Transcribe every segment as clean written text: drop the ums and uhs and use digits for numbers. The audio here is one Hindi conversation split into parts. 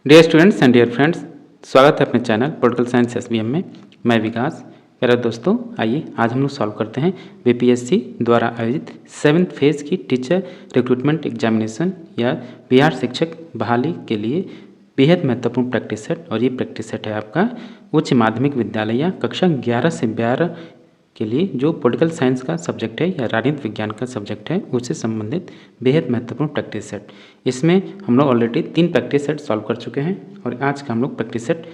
Dear students and dear friends, स्वागत है अपने चैनल पॉलिटिकल साइंस एसबीएम में। मैं विकास। प्यारे दोस्तों, आइए आज हम लोग सॉल्व करते हैं बीपीएससी द्वारा आयोजित 7th फेज़ की टीचर रिक्रूटमेंट एग्जामिनेशन या बिहार शिक्षक बहाली के लिए बेहद महत्वपूर्ण प्रैक्टिस सेट। और ये प्रैक्टिस सेट है आपका उच्च माध्यमिक विद्यालय या कक्षा 11 से 12 के लिए जो पॉलिटिकल साइंस का सब्जेक्ट है या राजनीति विज्ञान का सब्जेक्ट है उससे संबंधित बेहद महत्वपूर्ण प्रैक्टिस सेट। इसमें हम लोग ऑलरेडी 3 प्रैक्टिस सेट सॉल्व कर चुके हैं और आज का हम लोग प्रैक्टिस सेट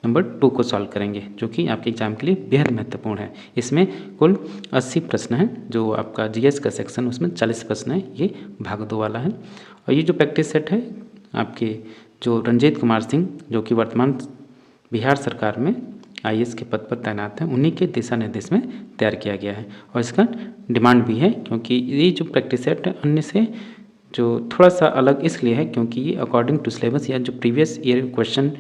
नंबर 2 को सॉल्व करेंगे जो कि आपके एग्जाम के लिए बेहद महत्वपूर्ण है। इसमें कुल 80 प्रश्न हैं। जो आपका जीएस का सेक्शन उसमें 40 प्रश्न है, ये भाग 2 वाला है। और ये जो प्रैक्टिस सेट है आपके जो रंजीत कुमार सिंह जो कि वर्तमान बिहार सरकार में आईएएस के पद पर तैनात हैं, उन्हीं के दिशा निर्देश में तैयार किया गया है। और इसका डिमांड भी है क्योंकि ये जो प्रैक्टिस सेट है अन्य से जो थोड़ा सा अलग इसलिए है क्योंकि ये अकॉर्डिंग टू सिलेबस या जो प्रीवियस ईयर क्वेश्चन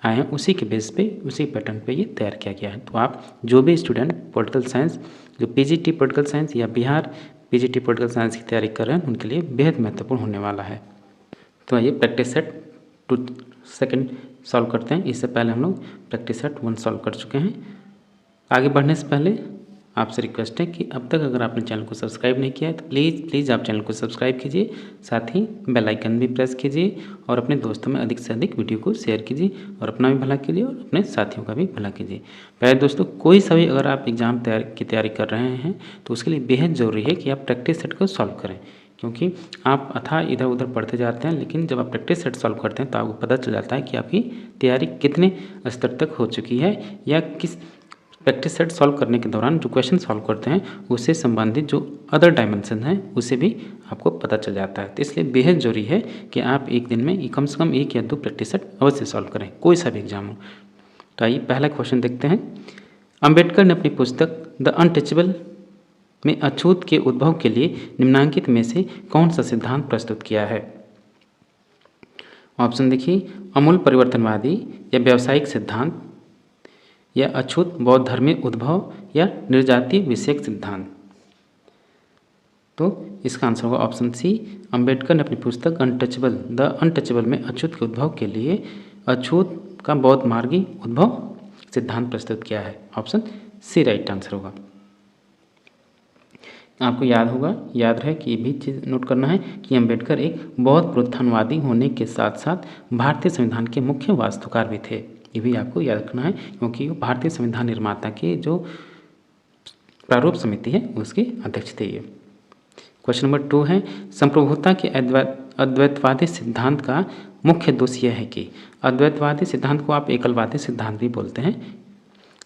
आए हैं उसी के बेस पे उसी पैटर्न पे ये तैयार किया गया है। तो आप जो भी स्टूडेंट पॉलिटिकल साइंस जो पीजीटी पॉलिटिकल साइंस या बिहार पीजीटी पॉलिटिकल साइंस की तैयारी कर रहे हैं उनके लिए बेहद महत्वपूर्ण होने वाला है। तो आइए प्रैक्टिस सेट 2 सेकेंड सॉल्व करते हैं। इससे पहले हम लोग प्रैक्टिस सेट 1 सॉल्व कर चुके हैं। आगे बढ़ने से पहले आपसे रिक्वेस्ट है कि अब तक अगर आपने चैनल को सब्सक्राइब नहीं किया है तो प्लीज़ आप चैनल को सब्सक्राइब कीजिए, साथ ही बेल आइकन भी प्रेस कीजिए और अपने दोस्तों में अधिक से अधिक वीडियो को शेयर कीजिए और अपना भी भला कीजिए और अपने साथियों का भी भला कीजिए। प्यारे दोस्तों, कोई सा भी अगर आप एग्ज़ाम की तैयारी कर रहे हैं तो उसके लिए बेहद ज़रूरी है कि आप प्रैक्टिस सेट को सॉल्व करें, क्योंकि आप अथाह इधर उधर पढ़ते जाते हैं लेकिन जब आप प्रैक्टिस सेट सॉल्व करते हैं तो आपको पता चल जाता है कि आपकी तैयारी कितने स्तर तक हो चुकी है या किस प्रैक्टिस सेट सॉल्व करने के दौरान जो क्वेश्चन सॉल्व करते हैं उससे संबंधित जो अदर डायमेंशन हैं उससे भी आपको पता चल जाता है। तो इसलिए बेहद ज़रूरी है कि आप एक दिन में कम से कम 1 या 2 प्रैक्टिस सेट अवश्य सॉल्व करें, कोई सा भी एग्जाम हो। तो आइए पहला क्वेश्चन देखते हैं। अम्बेडकर ने अपनी पुस्तक द अनटचेबल में अछूत के उद्भव के लिए निम्नांकित में से कौन सा सिद्धांत प्रस्तुत किया है? ऑप्शन देखिए, अमूल परिवर्तनवादी या व्यावसायिक सिद्धांत या अछूत बौद्ध धर्मी उद्भव या निर्जातीय विषयक सिद्धांत। तो इसका आंसर होगा ऑप्शन सी, अम्बेडकर ने अपनी पुस्तक द अनटचेबल में अछूत के उद्भव के लिए अछूत का बौद्ध मार्गी उद्भव सिद्धांत प्रस्तुत किया है। ऑप्शन सी राइट आंसर होगा। आपको याद रहे कि ये भी चीज़ नोट करना है कि अम्बेडकर एक बौद्ध प्रोत्थानवादी होने के साथ साथ भारतीय संविधान के मुख्य वास्तुकार भी थे। ये भी आपको याद रखना है क्योंकि भारतीय संविधान निर्माता की जो प्रारूप समिति है उसके अध्यक्ष थे ये। क्वेश्चन नंबर 2 है, संप्रभुता के अद्वैतवादी सिद्धांत का मुख्य दोष यह है कि अद्वैतवादी सिद्धांत को आप एकलवादी सिद्धांत भी बोलते हैं।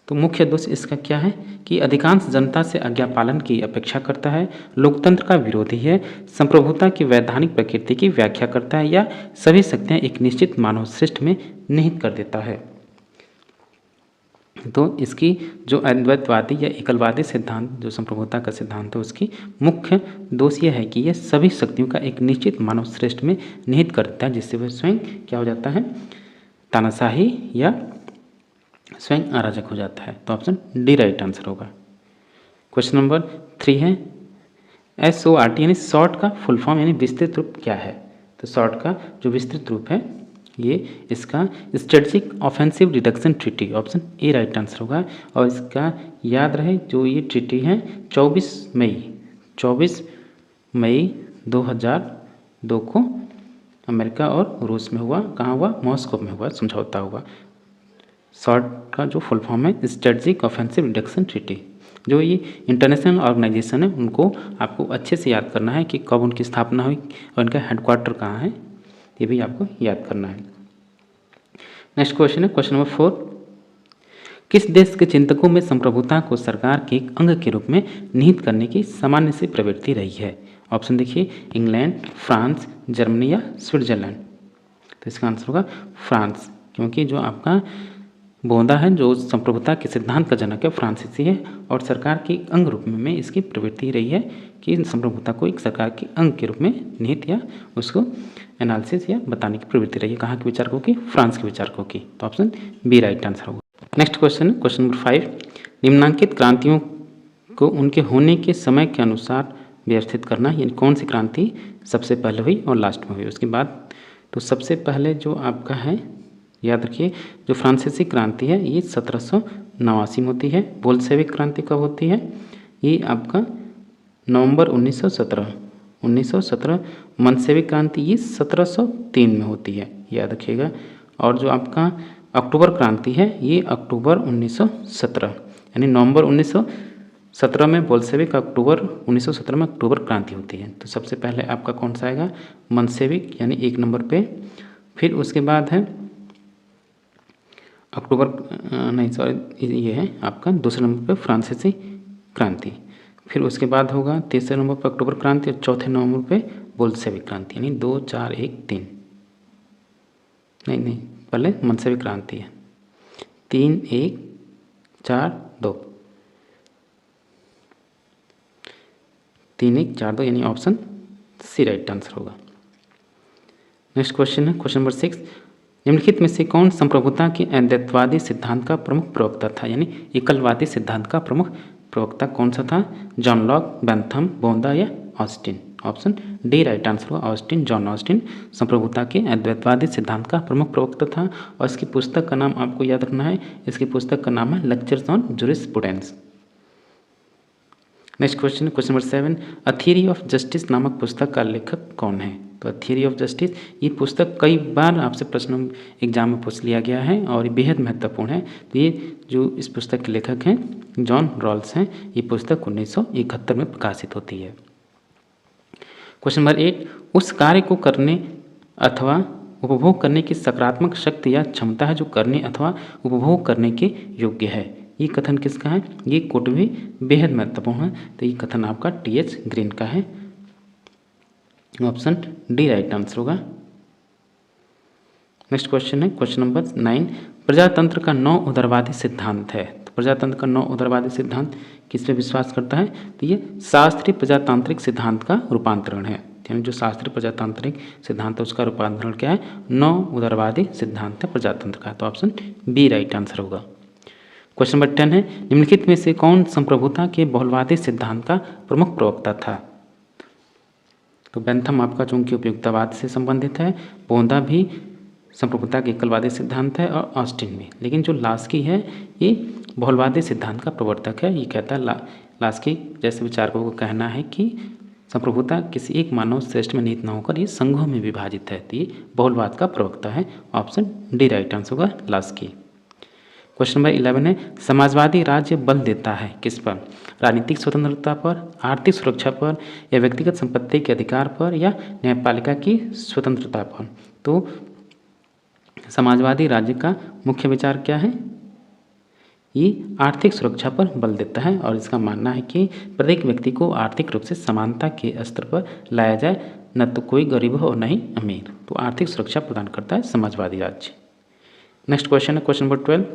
तो मुख्य दोष इसका क्या है कि अधिकांश जनता से आज्ञा पालन की अपेक्षा करता है, लोकतंत्र का विरोधी है, संप्रभुता की वैधानिक प्रकृति की व्याख्या करता है या सभी शक्तियाँ एक निश्चित मानव सृष्टि में निहित कर देता है। तो इसकी जो अद्वैतवादी या एकलवादी सिद्धांत जो संप्रभुता का सिद्धांत है उसकी मुख्य दोष यह है कि यह सभी शक्तियों का एक निश्चित मानव सृष्टि में निहित कर देता है, जिससे वह स्वयं क्या हो जाता है, तानाशाही या स्वयं अराजक हो जाता है। तो ऑप्शन डी राइट आंसर होगा। क्वेश्चन नंबर 3 है, SORT यानी शॉर्ट का फुल फॉर्म यानी विस्तृत रूप क्या है? तो शॉर्ट का जो विस्तृत रूप है ये इसका strategic offensive reduction treaty, option A right answer होगा। और इसका याद रहे जो ये ट्रीटी है 24 मई 2002 को अमेरिका और रूस में हुआ। कहाँ हुआ? मॉस्को में हुआ, समझौता हुआ। शॉर्ट का जो फुल फॉर्म है स्ट्रेटजिक ऑफेंसिव रिडक्शन ट्रीटी। जो ये इंटरनेशनल ऑर्गेनाइजेशन है उनको आपको अच्छे से याद करना है कि कब उनकी स्थापना हुई और इनका हेडक्वार्टर कहाँ है, ये भी आपको याद करना है। नेक्स्ट क्वेश्चन है क्वेश्चन नंबर 4, किस देश के चिंतकों में संप्रभुता को सरकार के एक अंग के रूप में निहित करने की सामान्य सी प्रवृत्ति रही है? ऑप्शन देखिए, इंग्लैंड, फ्रांस, जर्मनी या स्विट्जरलैंड। तो इसका आंसर होगा फ्रांस, क्योंकि जो आपका बोंदा है जो संप्रभुता के सिद्धांत का जनक है फ्रांसीसी है और सरकार के अंग रूप में इसकी प्रवृत्ति रही है कि संप्रभुता को एक सरकार के अंग के रूप में निहित या उसको एनालिसिस या बताने की प्रवृत्ति रही है। कहाँ के विचारकों की? फ्रांस के विचारकों की। तो ऑप्शन बी राइट आंसर होगा। नेक्स्ट क्वेश्चन है क्वेश्चन नंबर 5, निम्नांकित क्रांतियों को उनके होने के समय के अनुसार व्यवस्थित करना, यानी कौन सी क्रांति सबसे पहले हुई और लास्ट में हुई, उसके बाद तो सबसे पहले जो आपका है, याद रखिए, जो फ्रांसीसी क्रांति है ये 1789 में होती है। बोल्शेविक क्रांति कब होती है? ये आपका नवंबर 1917। मंसेविक क्रांति ये 1703 में होती है, याद रखिएगा। और जो आपका अक्टूबर क्रांति है ये अक्टूबर 1917, यानी नवंबर 1917 में बोल्शेविक, अक्टूबर 1917 में अक्टूबर क्रांति होती है। तो सबसे पहले आपका कौन सा आएगा? मंसेविक, यानी 1 नंबर पे। फिर उसके बाद है अक्टूबर, नहीं सॉरी, ये है आपका दूसरे नंबर पे फ्रांसीसी क्रांति। फिर उसके बाद होगा तीसरे नंबर पर अक्टूबर क्रांति और चौथे नंबर पे बोल्शेविक क्रांति, यानी 2 4 1 3, नहीं पहले मंसेविक क्रांति है, 3 1 4 2, 3 1 4 2, यानी ऑप्शन सी राइट आंसर होगा। नेक्स्ट क्वेश्चन है क्वेश्चन नंबर 6। निम्नलिखित में से कौन संप्रभुता के अद्वैतवादी सिद्धांत का प्रमुख प्रवक्ता था? यानी एकलवादी सिद्धांत का प्रमुख प्रवक्ता कौन सा था? जॉन लॉक, बेंथम, बोंदा या Austin? Option D right answer होगा, ऑस्टिन। जॉन ऑस्टिन संप्रभुता के अद्वैतवादी सिद्धांत का प्रमुख प्रवक्ता था। और इसकी पुस्तक का नाम आपको याद रखना है, इसकी पुस्तक का नाम है lectures on jurisprudence. Next question question number 7। A theory of justice नामक पुस्तक का लेखक कौन है? तो थियरी ऑफ जस्टिस ये पुस्तक कई बार आपसे प्रश्न एग्जाम में पूछ लिया गया है और ये बेहद महत्वपूर्ण है। तो ये जो इस पुस्तक के लेखक हैं जॉन रॉल्स हैं। ये पुस्तक 1971 में प्रकाशित होती है। Question number 8। उस कार्य को करने अथवा उपभोग करने की सकारात्मक शक्ति या क्षमता है जो करने अथवा उपभोग करने के योग्य है। ये कथन किसका है? ये कोट भी बेहद महत्वपूर्ण है। तो ये कथन आपका टी.एच. ग्रीन का है, ऑप्शन डी राइट आंसर होगा। नेक्स्ट क्वेश्चन है क्वेश्चन नंबर 9। प्रजातंत्र का 9 उदारवादी सिद्धांत है। तो प्रजातंत्र का 9 उदारवादी सिद्धांत किस पे विश्वास करता है? तो ये शास्त्रीय प्रजातांत्रिक सिद्धांत का रूपांतरण है। यानी जो शास्त्रीय प्रजातांत्रिक सिद्धांत है उसका रूपांतरण क्या है? 9 उदारवादी सिद्धांत है प्रजातंत्र का। तो ऑप्शन बी राइट आंसर होगा। क्वेश्चन नंबर 10 है। निम्नलिखित में से कौन संप्रभुता के बहुलवादी सिद्धांत का प्रमुख प्रवक्ता था? तो बेंथम आपका चूंकि उपयुक्तवाद से संबंधित है, बोंदा भी संप्रभुता के एकलवादी सिद्धांत है और ऑस्टिन भी। लेकिन जो लास्की है ये बहुलवादी सिद्धांत का प्रवर्तक है। ये कहता है लास्की जैसे विचारकों का कहना है कि संप्रभुता किसी एक मानव श्रेष्ठ में निहित न होकर ये संघों में विभाजित है। तो ये बहुलवाद का प्रवक्ता है, ऑप्शन डी राइट आंसर होगा लास्की। क्वेश्चन नंबर 11 है। समाजवादी राज्य बल देता है किस पर? राजनीतिक स्वतंत्रता पर, आर्थिक सुरक्षा पर, या व्यक्तिगत संपत्ति के अधिकार पर, या न्यायपालिका की स्वतंत्रता पर? तो समाजवादी राज्य का मुख्य विचार क्या है? ये आर्थिक सुरक्षा पर बल देता है और इसका मानना है कि प्रत्येक व्यक्ति को आर्थिक रूप से समानता के स्तर पर लाया जाए, न तो कोई गरीब हो और न ही अमीर। तो आर्थिक सुरक्षा प्रदान करता है समाजवादी राज्य। नेक्स्ट क्वेश्चन है क्वेश्चन नंबर 12।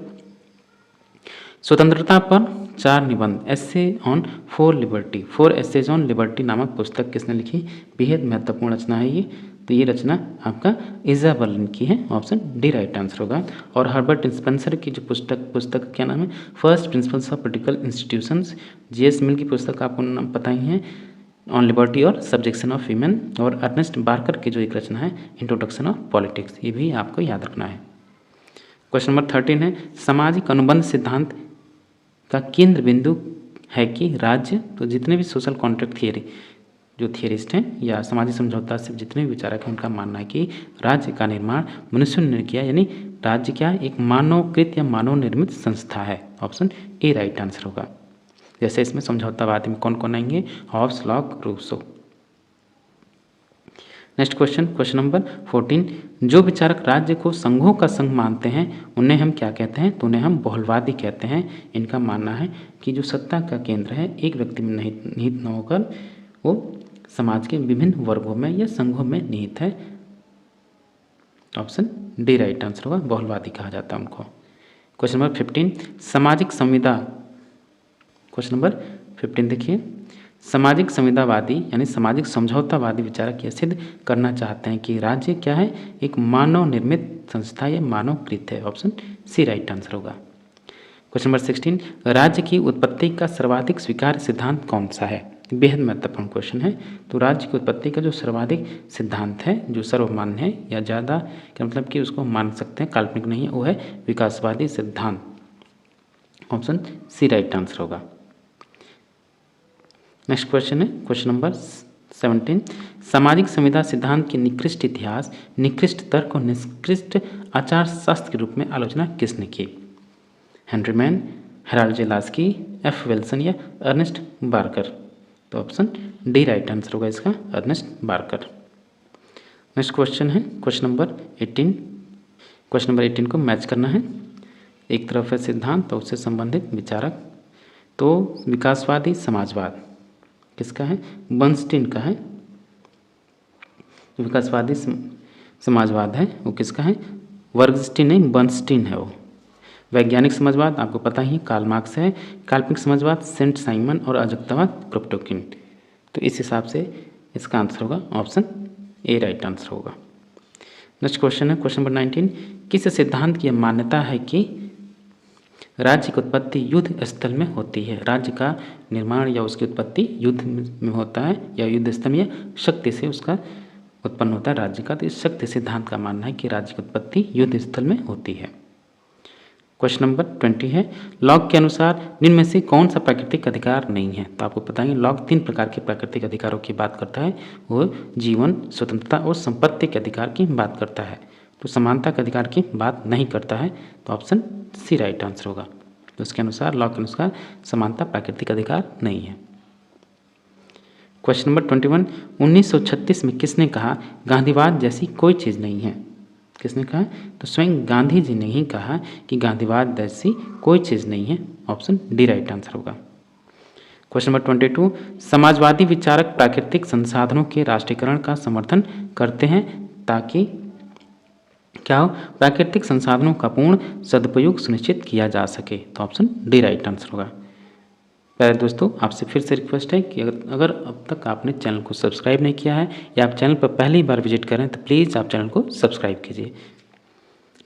स्वतंत्रता पर 4 निबंध, essay on 4 liberty, 4 essays on liberty नामक पुस्तक किसने लिखी? बेहद महत्वपूर्ण रचना है ये। तो ये रचना आपका इजाबेल की है, ऑप्शन डी राइट आंसर होगा। और हर्बर्ट स्पेंसर की जो पुस्तक क्या नाम है? First principles of political institutions. G S. Mill की पुस्तक आपको नाम पता ही है, ऑन लिबर्टी और सब्जेक्शन ऑफ वीमेन। और अर्नेस्ट बार्कर की जो एक रचना है इंट्रोडक्शन ऑफ पॉलिटिक्स, ये भी आपको याद रखना है। क्वेश्चन नंबर 13 है। सामाजिक अनुबंध सिद्धांत का केंद्र बिंदु है कि राज्य, तो जितने भी सोशल कॉन्ट्रैक्ट थियरी जो थियरिस्ट हैं या सामाजिक समझौता से जितने भी विचारक हैं उनका मानना है कि राज्य का निर्माण मनुष्य ने किया, यानी राज्य क्या एक मानवकृत या मानव निर्मित संस्था है, ऑप्शन ए राइट आंसर होगा। जैसे इसमें समझौतावादी में कौन कौन आएंगे? Hobbes, Locke, Rousseau. Next question number 14। जो विचारक राज्य को संघों का संघ मानते हैं उन्हें हम क्या कहते हैं? तो उन्हें हम बहुलवादी कहते हैं। इनका मानना है कि जो सत्ता का केंद्र है एक व्यक्ति में निहित न होकर वो समाज के विभिन्न वर्गों में या संघों में निहित है, ऑप्शन डी राइट आंसर होगा, बहुलवादी कहा जाता है उनको। Question number 15। सामाजिक संविदा, क्वेश्चन नंबर 15 देखिए। सामाजिक संविदावादी यानी सामाजिक समझौतावादी विचारक यह सिद्ध करना चाहते हैं कि राज्य क्या है? एक मानव निर्मित संस्था या मानवकृत है, ऑप्शन सी राइट आंसर होगा। Question number 16। राज्य की उत्पत्ति का सर्वाधिक स्वीकार्य सिद्धांत कौन सा है? बेहद महत्वपूर्ण क्वेश्चन है। तो राज्य की उत्पत्ति का जो सर्वाधिक सिद्धांत है, जो सर्वमान्य है या ज़्यादा का मतलब कि उसको मान सकते हैं, काल्पनिक नहीं है, वो है विकासवादी सिद्धांत। ऑप्शन सी राइट आंसर होगा। नेक्स्ट क्वेश्चन है क्वेश्चन नंबर 17। सामाजिक संविदा सिद्धांत के निकृष्ट इतिहास, निकृष्ट तर्क और निकृष्ट आचार शास्त्र के रूप में आलोचना किसने की? हेनरी मैन, हेराल्ड जे लास्की, एफ विल्सन या अर्नेस्ट बार्कर? तो ऑप्शन डी राइट आंसर होगा इसका, अर्नेस्ट बार्कर। नेक्स्ट क्वेश्चन है क्वेश्चन नंबर 18। क्वेश्चन नंबर 18 को मैच करना है। एक तरफ है सिद्धांत और उससे संबंधित विचारक। तो विकासवादी समाजवाद किसका है? बर्नस्टीन का है। विकासवादी समाजवाद है वो किसका है? वर्गस्टीन नहीं, बर्नस्टीन है वो। वैज्ञानिक समाजवाद आपको पता ही कार्ल मार्क्स है। काल्पनिक समाजवाद सेंट साइमन और अराजकतावाद क्रोप्टोकिन। तो इस हिसाब से इसका आंसर होगा ऑप्शन ए राइट आंसर होगा। नेक्स्ट क्वेश्चन है क्वेश्चन नंबर 19। किस सिद्धांत की मान्यता है कि राज्य की उत्पत्ति युद्ध स्थल में होती है? राज्य का निर्माण या उसकी उत्पत्ति युद्ध में होता है या युद्ध स्थल में या शक्ति से उसका उत्पन्न होता है राज्य का। तो इस शक्ति सिद्धांत का मानना है कि राज्य की उत्पत्ति युद्ध स्थल में होती है। क्वेश्चन नंबर 20 है लॉक के अनुसार निम्न में से कौन सा प्राकृतिक अधिकार नहीं है? तो आपको पता है लॉक 3 प्रकार के प्राकृतिक अधिकारों की बात करता है। वो जीवन, स्वतंत्रता और संपत्ति के अधिकार की बात करता है। तो समानता के अधिकार की बात नहीं करता है। तो ऑप्शन सी राइट आंसर होगा। तो उसके अनुसार लॉक के अनुसार समानता प्राकृतिक अधिकार नहीं है। Question number 21। 1936 में किसने कहा गांधीवाद जैसी कोई चीज़ नहीं है? किसने कहा? तो स्वयं गांधी जी ने ही कहा कि गांधीवाद जैसी कोई चीज़ नहीं है। ऑप्शन डी राइट आंसर होगा। Question number 22। समाजवादी विचारक प्राकृतिक संसाधनों के राष्ट्रीयकरण का समर्थन करते हैं ताकि क्या हो? प्राकृतिक संसाधनों का पूर्ण सदुपयोग सुनिश्चित किया जा सके। तो ऑप्शन डी राइट आंसर होगा। प्यारे दोस्तों, आपसे फिर से रिक्वेस्ट है कि अगर अब तक आपने चैनल को सब्सक्राइब नहीं किया है या आप चैनल पर पहली बार विजिट करें तो प्लीज़ आप चैनल को सब्सक्राइब कीजिए।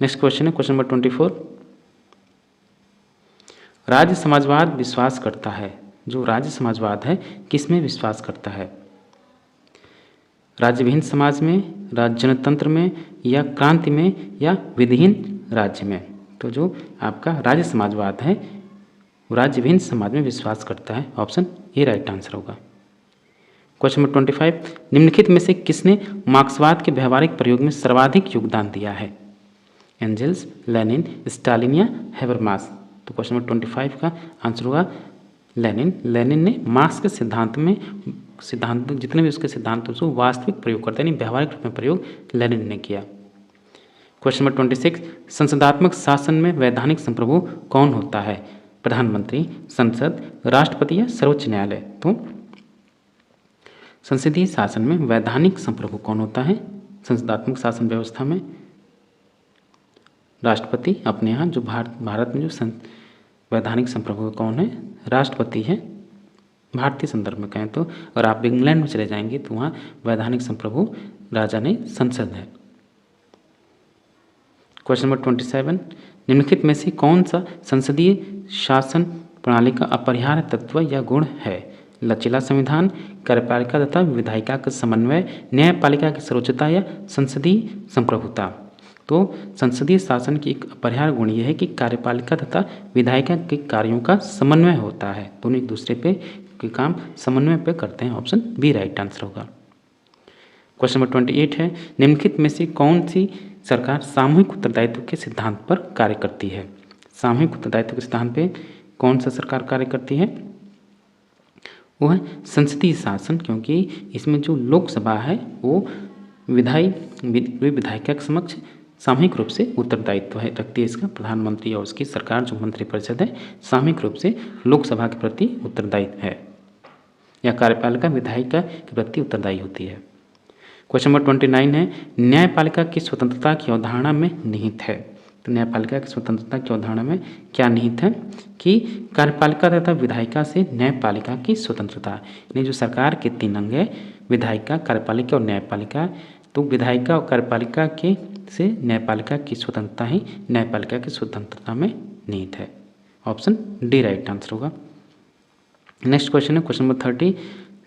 नेक्स्ट क्वेश्चन है क्वेश्चन नंबर 24। राज्य समाजवाद विश्वास करता है, जो राज्य समाजवाद है किसमें विश्वास करता है? राज्यविहीन समाज में, जनतंत्र में या क्रांति में या विधिहीन राज्य में? तो जो आपका राज्य समाजवाद है राज्यविहीन समाज में विश्वास करता है। ऑप्शन ए राइट आंसर होगा। Question number 25। निम्नलिखित में से किसने मार्क्सवाद के व्यवहारिक प्रयोग में सर्वाधिक योगदान दिया है? एंजेल्स, लेनिन, स्टालिन या हैबरमास? तो क्वेश्चन नंबर 25 का आंसर होगा लेनिन। लेनिन ने मार्क्स के सिद्धांत जितने भी उसके सिद्धांत उसको वास्तविक प्रयोग करते यानी व्यवहारिक रूप में प्रयोग लेनिन ने किया। Question number 26। संसदात्मक शासन में वैधानिक संप्रभु कौन होता है? प्रधानमंत्री, संसद, राष्ट्रपति या सर्वोच्च न्यायालय? तो संसदीय शासन में वैधानिक संप्रभु कौन होता है? संसदात्मक शासन व्यवस्था में राष्ट्रपति। अपने यहाँ जो भारत में जो वैधानिक संप्रभु कौन है? राष्ट्रपति है। भारतीय संदर्भ में कहें तो, और आप इंग्लैंड में चले जाएंगे तो वहाँ वैधानिक संप्रभु राजा नहीं संसद है। Question number 27। निम्नलिखित में से कौन सा संसदीय शासन प्रणाली का अपरिहार्य तत्व या गुण है? लचीला संविधान, कार्यपालिका तथा विधायिका का समन्वय, न्यायपालिका की सर्वोच्चता या संसदीय संप्रभुता? तो संसदीय शासन की एक अपरिहार्य गुण यह है कि कार्यपालिका तथा विधायिका के कार्यों का समन्वय होता है। दोनों एक दूसरे पे के काम समन्वय पे करते हैं। ऑप्शन बी राइट आंसर होगा। क्वेश्चन नंबर 28 है निम्नलिखित में से कौन सी सरकार सामूहिक उत्तरदायित्व के सिद्धांत पर कार्य करती है? सामूहिक उत्तरदायित्व के सिद्धांत पे कौन सा सरकार कार्य करती है? वो है संसदीय शासन, क्योंकि इसमें जो लोकसभा है वो विधायिका के समक्ष सामूहिक रूप से उत्तरदायित्व है रखती है। इसका प्रधानमंत्री और उसकी सरकार जो मंत्रिपरिषद है सामूहिक रूप से लोकसभा के प्रति उत्तरदायी है या कार्यपालिका विधायिका के प्रति उत्तरदायी होती है। क्वेश्चन नंबर 29 है न्यायपालिका की स्वतंत्रता की अवधारणा में निहित है। तो न्यायपालिका की स्वतंत्रता की अवधारणा में क्या निहित है कि कार्यपालिका तथा विधायिका से न्यायपालिका की स्वतंत्रता। यानी जो सरकार के 3 अंग है विधायिका, कार्यपालिका और न्यायपालिका, तो विधायिका और कार्यपालिका के से न्यायपालिका की स्वतंत्रता ही न्यायपालिका की स्वतंत्रता में निहित है। ऑप्शन डी राइट आंसर होगा। नेक्स्ट क्वेश्चन है क्वेश्चन नंबर 30।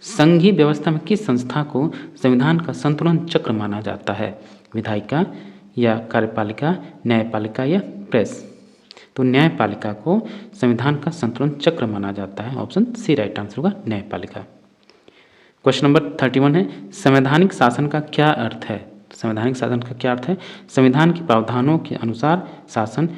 संघीय व्यवस्था में किस संस्था को संविधान का संतुलन चक्र माना जाता है? विधायिका या कार्यपालिका, न्यायपालिका या प्रेस? तो न्यायपालिका को संविधान का संतुलन चक्र माना जाता है। ऑप्शन सी राइट आंसर होगा, न्यायपालिका। क्वेश्चन नंबर 31 है, संवैधानिक शासन का क्या अर्थ है? संवैधानिक शासन का क्या अर्थ है? संविधान के प्रावधानों के अनुसार शासन,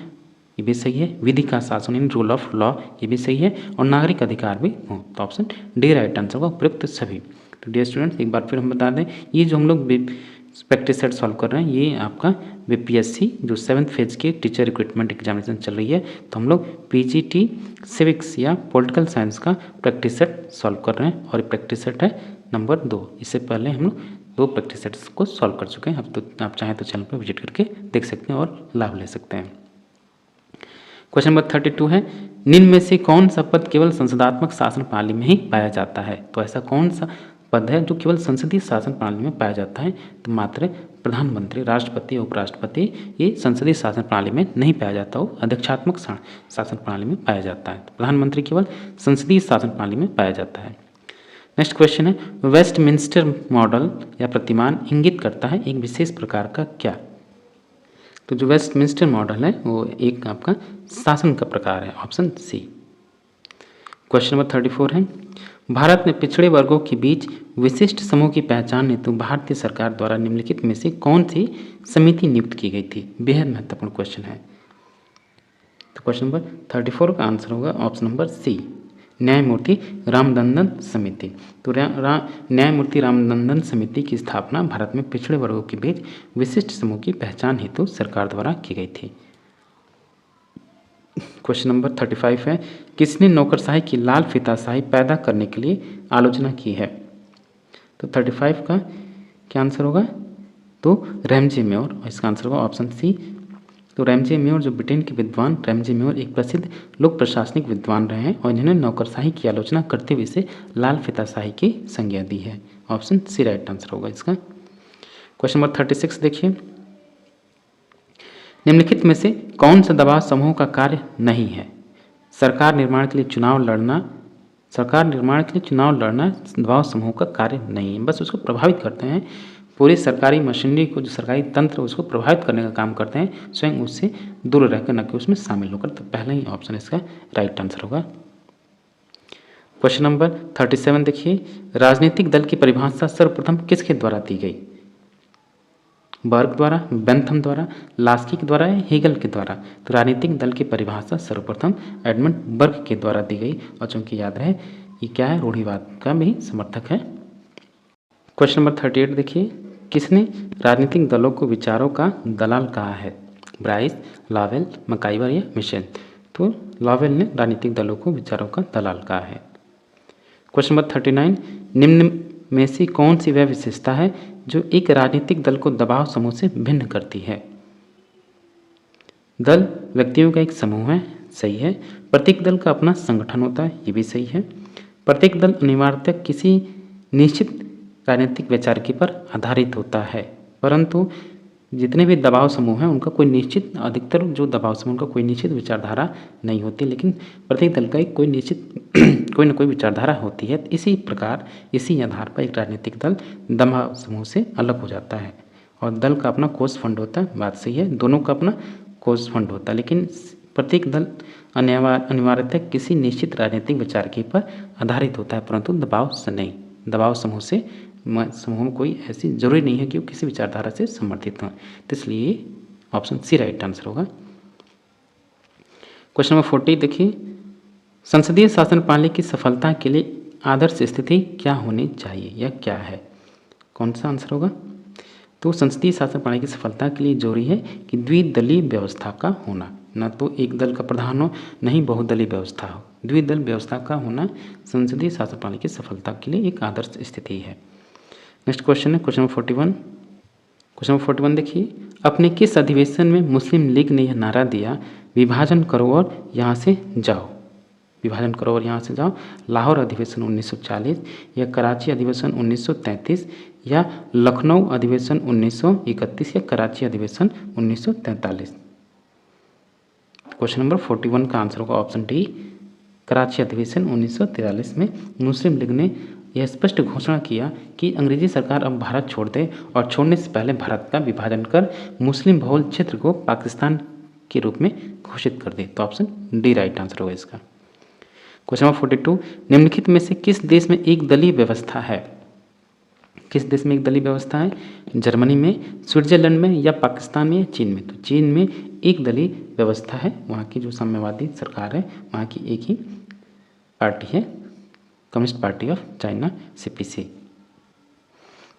ये भी सही है। विधि का शासन इन रूल ऑफ लॉ, ये भी सही है। और नागरिक अधिकार भी हो। तो ऑप्शन डी राइट आंसर होगा, उपयुक्त सभी। तो डियर स्टूडेंट्स, एक बार फिर हम बता दें, ये जो हम लोग प्रैक्टिस सेट सॉल्व कर रहे हैं, ये आपका बीपीएससी जो 7th फेज की टीचर रिक्रूटमेंट एग्जामिनेशन चल रही है, तो हम लोग पीजीटी सिविक्स या पॉलिटिकल साइंस का प्रैक्टिस सेट सॉल्व कर रहे हैं। और ये प्रैक्टिस सेट है नंबर 2। इससे पहले हम लोग 2 प्रैक्टिस सेट्स को सॉल्व कर चुके हैं। अब तो आप चाहें तो चैनल पर विजिट करके देख सकते हैं और लाभ ले सकते हैं। क्वेश्चन नंबर 32 है, निम्न में से कौन सा पद केवल संसदात्मक शासन प्रणाली में ही पाया जाता है? तो ऐसा कौन सा पद है जो केवल संसदीय शासन प्रणाली में पाया जाता है? तो मात्र प्रधानमंत्री, राष्ट्रपति, उपराष्ट्रपति, ये संसदीय शासन प्रणाली में नहीं पाया जाता, वो अध्यक्षात्मक शासन प्रणाली में पाया जाता है। तो प्रधानमंत्री केवल संसदीय शासन प्रणाली में पाया जाता है। नेक्स्ट क्वेश्चन है, वेस्टमिंस्टर मॉडल या प्रतिमान इंगित करता है एक विशेष प्रकार का क्या? तो जो वेस्टमिंस्टर मॉडल है वो एक आपका शासन का प्रकार है। Option C. क्वेश्चन नंबर 34 है, भारत में पिछड़े वर्गों के बीच विशिष्ट समूह की पहचान हेतु भारतीय सरकार द्वारा निम्नलिखित में से कौन सी समिति नियुक्त की गई थी? बेहद महत्वपूर्ण क्वेश्चन है। तो क्वेश्चन नंबर 34 का आंसर होगा ऑप्शन नंबर सी, न्यायमूर्ति रामनंदन समिति। तो न्यायमूर्ति रामनंदन समिति की स्थापना भारत में पिछड़े वर्गों के बीच विशिष्ट समूह की पहचान हेतु सरकार द्वारा की गई थी। क्वेश्चन नंबर 35 है, किसने नौकरशाही की लाल फीताशाही पैदा करने के लिए आलोचना की है? तो 35 का क्या आंसर होगा? तो रैमजे मेयर, और इसका आंसर होगा ऑप्शन सी। तो रैमजे मेयर जो ब्रिटेन के विद्वान रैमजे मेयर एक प्रसिद्ध लोक प्रशासनिक विद्वान रहे हैं और इन्होंने नौकरशाही की आलोचना करते हुए इसे लाल फीताशाही की संज्ञा दी है। ऑप्शन सी राइट आंसर होगा इसका। क्वेश्चन नंबर 36 देखिए, निम्नलिखित में से कौन सा दबाव समूह का कार्य नहीं है? सरकार निर्माण के लिए चुनाव लड़ना दबाव समूह का कार्य नहीं है, बस उसको प्रभावित करते हैं। पूरी सरकारी मशीनरी को, जो सरकारी तंत्र उसको प्रभावित करने का काम करते हैं, स्वयं उससे दूर रहकर, न कि उसमें शामिल होकर। तो पहला ही ऑप्शन इसका राइट आंसर होगा। क्वेश्चन नंबर 37 देखिए, राजनीतिक दल की परिभाषा सर्वप्रथम किसके द्वारा दी गई? बर्ग द्वारा, बेंथम द्वारा, लास्की के द्वारा या हेगल के द्वारा? तो राजनीतिक दल की परिभाषा सर्वप्रथम एडमंड बर्ग के द्वारा दी गई। और चूंकि याद रहे ये क्या है, रूढ़िवाद का भी समर्थक है। क्वेश्चन नंबर 38 देखिए, किसने राजनीतिक दलों को विचारों का दलाल कहा है? ब्राइस, लावेल, मकाइवर या मिशेल? तो लावेल ने राजनीतिक दलों को विचारों का दलाल कहा है। क्वेश्चन नंबर 39, निम्न में से कौन सी वह विशेषता है जो एक राजनीतिक दल को दबाव समूह से भिन्न करती है? दल व्यक्तियों का एक समूह है, सही है। प्रत्येक दल का अपना संगठन होता है, ये भी सही है। प्रत्येक दल अनिवार्यतः किसी निश्चित राजनीतिक वैचारिकी पर आधारित होता है, परंतु जितने भी दबाव समूह हैं उनका कोई निश्चित, अधिकतर जो दबाव समूह उनका कोई निश्चित विचारधारा नहीं होती, लेकिन प्रत्येक दल का एक कोई निश्चित कोई न कोई विचारधारा होती है। इसी प्रकार इसी आधार पर एक राजनीतिक दल दबाव समूह से अलग हो जाता है। और दल का अपना कोष फंड होता है, बात सही है, दोनों का अपना कोष फंड होता है, लेकिन प्रत्येक दल अनिवार्यतः किसी निश्चित राजनीतिक विचारकी पर आधारित होता है, परंतु दबाव से नहीं। दबाव समूह में कोई ऐसी जरूरी नहीं है कि वो किसी विचारधारा से समर्थित हो, तो इसलिए ऑप्शन सी राइट आंसर होगा। क्वेश्चन नंबर 40 देखिए, संसदीय शासन प्रणाली की सफलता के लिए आदर्श स्थिति क्या होनी चाहिए या क्या है? कौन सा आंसर होगा? तो संसदीय शासन प्रणाली की सफलता के लिए जरूरी है कि द्विदलीय व्यवस्था का होना, न तो एक दल का प्रधान हो, नहीं बहुदलीय व्यवस्था हो, द्विदल व्यवस्था का होना संसदीय शासन प्रणाली की सफलता के लिए एक आदर्श स्थिति है। नेक्स्ट क्वेश्चन है क्वेश्चन नंबर 41। क्वेश्चन नंबर 41 देखिए, अपने किस अधिवेशन में मुस्लिम लीग ने यह नारा दिया, विभाजन करो और यहाँ से जाओ? विभाजन करो और यहाँ से जाओ। लाहौर अधिवेशन 1940 या कराची अधिवेशन 1933 या लखनऊ अधिवेशन 1931 या कराची अधिवेशन 1943? क्वेश्चन नंबर 41 का आंसर होगा ऑप्शन डी, कराची अधिवेशन 1943 में मुस्लिम लीग ने यह स्पष्ट घोषणा किया कि अंग्रेजी सरकार अब भारत छोड़ दे और छोड़ने से पहले भारत का विभाजन कर मुस्लिम बहुल क्षेत्र को पाकिस्तान के रूप में घोषित कर दे। तो ऑप्शन डी राइट आंसर होगा इसका। क्वेश्चन नंबर 42, निम्नलिखित में से किस देश में एक दलीय व्यवस्था है? किस देश में एक दलीय व्यवस्था है? जर्मनी में, स्विट्जरलैंड में, या पाकिस्तान में, या चीन में? तो चीन में एक दलीय व्यवस्था है। वहाँ की जो साम्यवादी सरकार है वहाँ की एक ही पार्टी है, communist party of China CPC।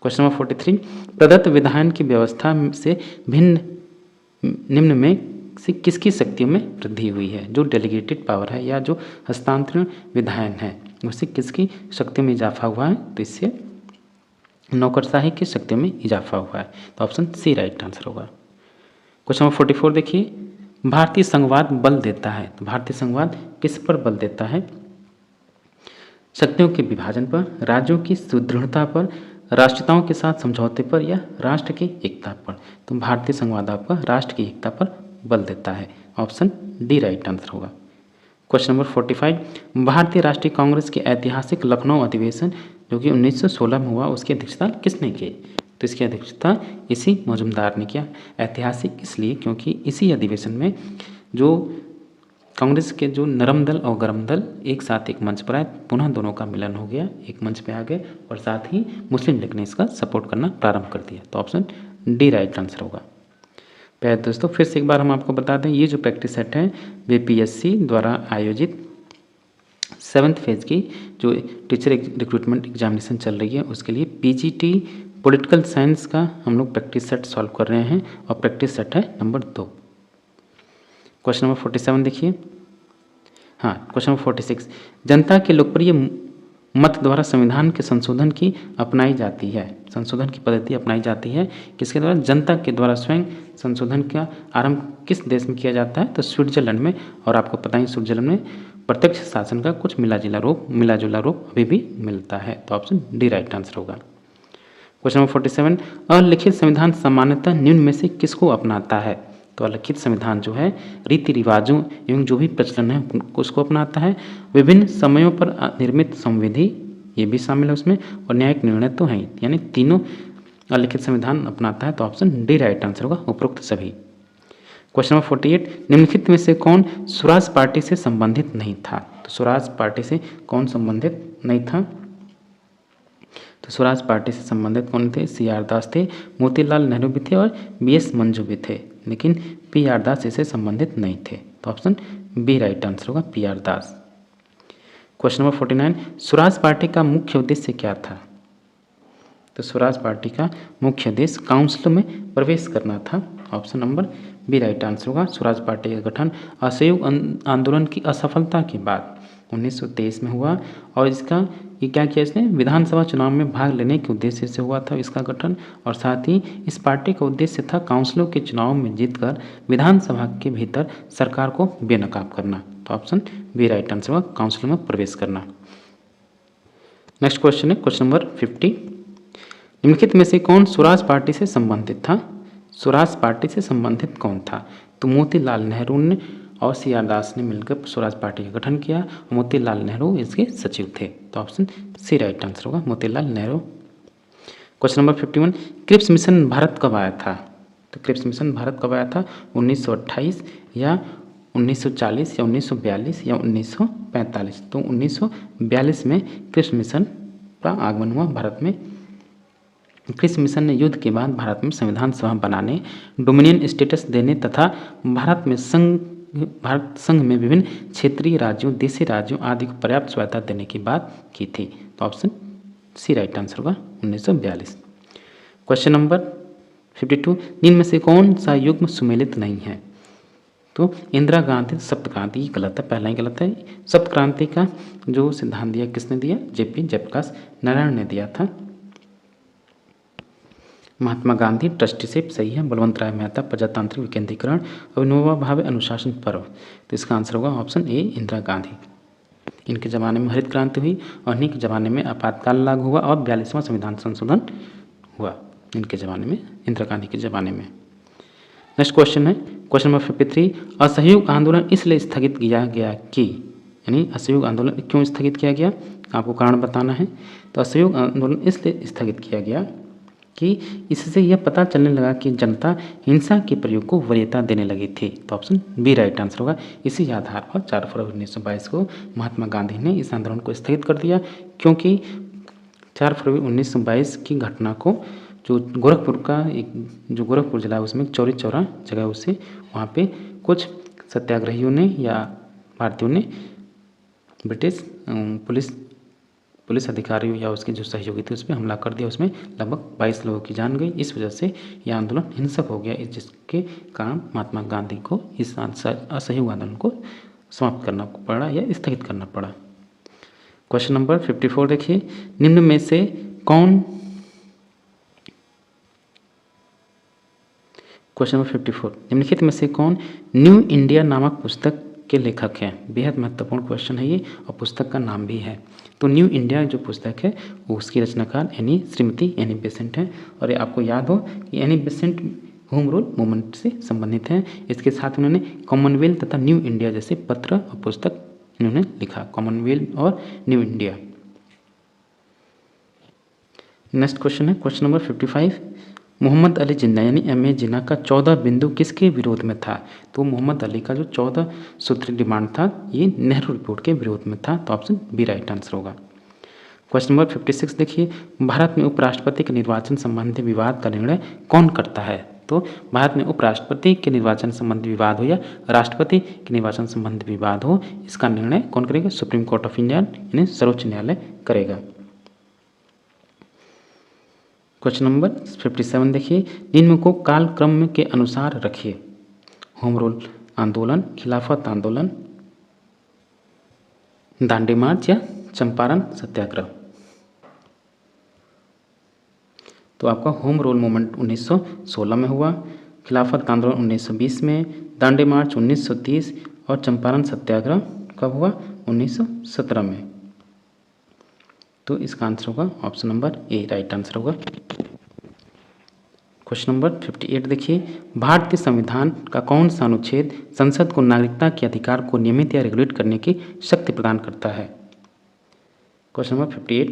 Question number 43, प्रदत्त विधान की व्यवस्था से भिन्न निम्न में से किसकी शक्तियों में वृद्धि हुई है? जो डेलीगेटेड पावर है या जो हस्तांतरण विधान है उससे किसकी शक्तियों में इजाफा हुआ है? तो इससे नौकरशाही की शक्तियों में इजाफा हुआ है। तो ऑप्शन सी राइट आंसर होगा। क्वेश्चन नंबर 44 देखिए, भारतीय संघवाद बल देता है। तो भारतीय संघवाद किस पर बल देता है? शक्तियों के विभाजन पर, राज्यों की सुदृढ़ता पर, राष्ट्रीयताओं के साथ समझौते पर, या राष्ट्र की एकता पर? तो भारतीय संघवाद आपका राष्ट्र की एकता पर बल देता है। ऑप्शन डी राइट आंसर होगा। क्वेश्चन नंबर 45, भारतीय राष्ट्रीय कांग्रेस के ऐतिहासिक लखनऊ अधिवेशन जो कि 1916 में हुआ उसकी अध्यक्षता किसने की? तो इसकी अध्यक्षता इसी मजुमदार ने किया। ऐतिहासिक इसलिए क्योंकि इसी अधिवेशन में जो कांग्रेस के जो नरम दल और गरम दल एक साथ एक मंच पर आए, पुनः दोनों का मिलन हो गया, एक मंच पे आ गए और साथ ही मुस्लिम लीग ने इसका सपोर्ट करना प्रारंभ कर दिया। तो ऑप्शन डी राइट आंसर होगा। प्यारे दोस्तों, फिर से एक बार हम आपको बता दें, ये जो प्रैक्टिस सेट है BPSC द्वारा आयोजित 7th फेज की जो टीचर रिक्रूटमेंट एग्जामिनेशन चल रही है उसके लिए PGT पॉलिटिकल साइंस का हम लोग प्रैक्टिस सेट सॉल्व कर रहे हैं और प्रैक्टिस सेट है नंबर 2। क्वेश्चन नंबर 47 देखिए। हाँ, क्वेश्चन नंबर 46, जनता के लोकप्रिय मत द्वारा संविधान के संशोधन की अपनाई जाती है। संशोधन की पद्धति अपनाई जाती है किसके द्वारा? जनता के द्वारा स्वयं संशोधन का आरंभ किस देश में किया जाता है? तो स्विट्जरलैंड में। और आपको पता ही स्विट्जरलैंड में प्रत्यक्ष शासन का कुछ मिला जुला रूप अभी भी मिलता है। तो ऑप्शन डी राइट आंसर होगा। क्वेश्चन नंबर 47, अलिखित संविधान सामान्यतः निम्न में से किसको अपनाता है? तो अलिखित संविधान जो है रीति रिवाजों एवं जो भी प्रचलन है उसको अपनाता है। विभिन्न समयों पर निर्मित संविधि ये भी शामिल है उसमें, और न्यायिक निर्णय तो है, यानी तीनों अलिखित संविधान अपनाता है। तो ऑप्शन डी राइट आंसर होगा, उपरोक्त सभी। क्वेश्चन नंबर 48, निम्नलिखित में से कौन स्वराज पार्टी से संबंधित नहीं था? तो स्वराज पार्टी से कौन संबंधित नहीं था? तो स्वराज पार्टी से संबंधित कौन थे? CR दास थे, मोतीलाल नेहरू भी थे और BS मंजू भी थे, लेकिन PR दास इसे संबंधित नहीं थे। तो ऑप्शन बी राइट आंसर होगा, PR दास। क्वेश्चन नंबर 49, स्वराज पार्टी का मुख्य उद्देश्य क्या था? तो स्वराज पार्टी का मुख्य उद्देश्य काउंसिल में प्रवेश करना था। Option number B right answer होगा। स्वराज पार्टी का गठन असहयोग आंदोलन की असफलता के बाद 1923 में हुआ और इसका ये क्या किया इसने? विधानसभा चुनाव में भाग लेने के उद्देश्य से हुआ था इसका गठन, और साथ ही इस पार्टी का उद्देश्य था काउंसिलों के चुनाव में जीतकर विधानसभा के भीतर सरकार को बेनकाब करना। तो ऑप्शन बी राइट आंसर होगा, काउंसिल में प्रवेश करना। नेक्स्ट क्वेश्चन है क्वेश्चन नंबर 50, निम्नलिखित में से कौन स्वराज पार्टी से संबंधित था? स्वराज पार्टी से संबंधित कौन था? तो मोतीलाल नेहरू ने और CR दास ने मिलकर स्वराज पार्टी का गठन किया। मोतीलाल नेहरू इसके सचिव थे। तो ऑप्शन सी राइट आंसर होगा, Motilal Nehru. Question number 51, Cripps mission Bharat कब आया था? तो क्रिप्स मिशन भारत कब आया था? 1928 या 1940 या 1942 या 1945? तो 1942 में क्रिप्स मिशन का आगमन हुआ भारत में। क्रिप्स मिशन ने युद्ध के बाद भारत में संविधान सभा बनाने, डोमिनियन स्टेटस देने तथा भारत संघ में विभिन्न क्षेत्रीय राज्यों, देशी राज्यों आदि को पर्याप्त स्वायत्ता देने की बात की थी। तो ऑप्शन सी राइट आंसर होगा, 1942। क्वेश्चन नंबर 52, निम्न में से कौन सा युग्म सुमेलित नहीं है? तो इंदिरा गांधी सप्तक्रांति गलत है, पहला ही गलत है। सप्तक्रांति का जो सिद्धांत दिया किसने दिया? JP जयप्रकाश नारायण ने दिया था। महात्मा गांधी ट्रस्टीशिप सही है। बलवंत राय मेहता प्रजातांत्रिक विकेंद्रीकरण और विनोबा भावे अनुशासन पर्व। तो इसका आंसर होगा ऑप्शन ए, इंदिरा गांधी। इनके ज़माने में हरित क्रांति हुई और इन्हीं के ज़माने में आपातकाल लागू हुआ और 42वां संविधान संशोधन हुआ इनके ज़माने में, इंदिरा गांधी के ज़माने में। नेक्स्ट क्वेश्चन है क्वेश्चन नंबर 53, असहयोग आंदोलन इसलिए स्थगित किया गया कि, यानी असहयोग आंदोलन क्यों स्थगित किया गया? आपको कारण बताना है। तो असहयोग आंदोलन इसलिए स्थगित किया गया कि इससे यह पता चलने लगा कि जनता हिंसा के प्रयोग को वरीयता देने लगी थी। तो ऑप्शन बी राइट आंसर होगा। इसी आधार पर 4 फरवरी 1922 को महात्मा गांधी ने इस आंदोलन को स्थगित कर दिया, क्योंकि 4 फरवरी 1922 की घटना को जो गोरखपुर का एक जो गोरखपुर जिला है उसमें चौरी चौरा जगह उससे वहाँ पे कुछ सत्याग्रहियों ने या भारतीयों ने ब्रिटिश पुलिस अधिकारियों या उसके जो सहयोगी थे उस पर हमला कर दिया। उसमें लगभग 22 लोगों की जान गई। इस वजह से यह आंदोलन हिंसक हो गया, जिसके कारण महात्मा गांधी को इस असहयोग आंदोलन को समाप्त करना पड़ा या स्थगित करना पड़ा। क्वेश्चन नंबर 54 देखिए, निम्न में से कौन क्वेश्चन नंबर 54 निम्नलिखित में से कौन न्यू इंडिया नामक पुस्तक के लेखक हैं? बेहद महत्वपूर्ण क्वेश्चन है ये और पुस्तक का नाम भी है। तो न्यू इंडिया जो पुस्तक है वो उसकी रचनाकार श्रीमती एनी बेसेंट हैं। और ये आपको याद हो कि Annie Besant home rule movement से संबंधित हैं। इसके साथ उन्होंने कॉमनवेल्थ तथा न्यू इंडिया जैसे पत्र और पुस्तक इन्होंने लिखा, कॉमनवेल्थ और न्यू इंडिया। नेक्स्ट क्वेश्चन है क्वेश्चन नंबर 55, मोहम्मद अली जिन्ना यानी एम.ए. जिन्ना का 14 बिंदु किसके विरोध में था? तो मोहम्मद अली का जो 14 सूत्री डिमांड था ये नेहरू रिपोर्ट के विरोध में था। तो ऑप्शन बी राइट आंसर होगा। क्वेश्चन नंबर 56 देखिए, भारत में उपराष्ट्रपति के निर्वाचन संबंधी विवाद का निर्णय कौन करता है? तो भारत में उपराष्ट्रपति के निर्वाचन संबंधी विवाद हो या राष्ट्रपति के निर्वाचन संबंधी विवाद हो, इसका निर्णय कौन करेगा? सुप्रीम कोर्ट ऑफ इंडिया यानी सर्वोच्च न्यायालय करेगा। क्वेश्चन नंबर 57 देखिए, निम्न को कालक्रम के अनुसार रखिए। होम रूल आंदोलन, खिलाफत आंदोलन, दांडी मार्च या चंपारण सत्याग्रह। तो आपका होम रूल मूवमेंट 1916 में हुआ, खिलाफत आंदोलन 1920 में, दांडी मार्च 1930 और चंपारण सत्याग्रह कब हुआ? 1917 में। तो इसका आंसर होगा option number A right answer होगा। क्वेश्चन नंबर 58 देखिए, भारतीय संविधान का कौन सा अनुच्छेद संसद को नागरिकता के अधिकार को नियमित या रेगुलेट करने की शक्ति प्रदान करता है? क्वेश्चन नंबर 58,